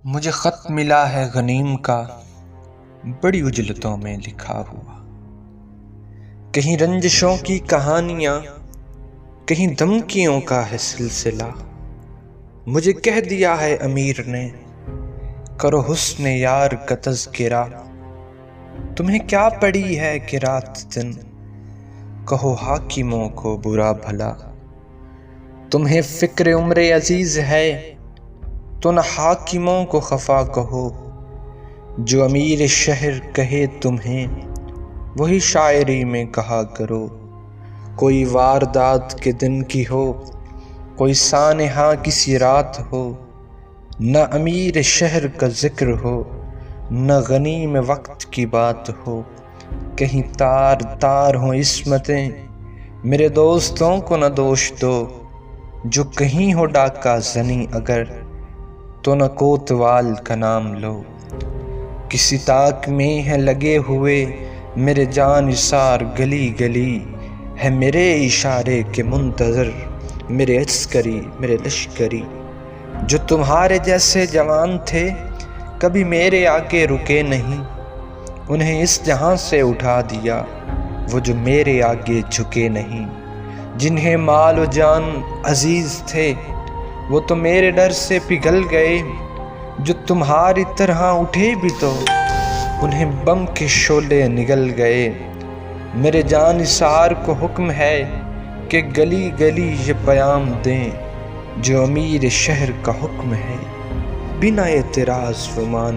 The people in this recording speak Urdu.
مجھے خط ملا ہے غنیم کا، بڑی اجلتوں میں لکھا ہوا، کہیں رنجشوں کی کہانیاں، کہیں دھمکیوں کا ہے سلسلہ۔ مجھے کہہ دیا ہے امیر نے، کرو حسن یار کا تذکرہ۔ تمہیں کیا پڑی ہے کہ رات دن کہو حاکموں کو برا بھلا۔ تمہیں فکر عمر عزیز ہے تو نہ حاکموں کو خفا کہو۔ جو امیر شہر کہے تمہیں وہی شاعری میں کہا کرو۔ کوئی واردات کے دن کی ہو، کوئی سانحہ کسی رات ہو، نہ امیر شہر کا ذکر ہو، نہ غنیم وقت کی بات ہو۔ کہیں تار تار ہوں عصمتیں، میرے دوستوں کو نہ دوش دو۔ جو کہیں ہو ڈاکہ زنی اگر، تو نہ کوتوال کا نام لو۔ کسی طاق میں ہے لگے ہوئے میرے جانثار گلی گلی، ہے میرے اشارے کے منتظر میرے عسکری میرے لشکری۔ جو تمہارے جیسے جوان تھے کبھی میرے آگے رکے نہیں، انہیں اس جہاں سے اٹھا دیا وہ جو میرے آگے جھکے نہیں۔ جنہیں مال و جان عزیز تھے وہ تو میرے ڈر سے پگھل گئے، جو تمہاری طرح اٹھے بھی تو انہیں بم کے شعلے نگل گئے۔ میرے جانثار کو حکم ہے کہ گلی گلی یہ پیام دیں، جو امیر شہر کا حکم ہے بنا اعتراض وہ مان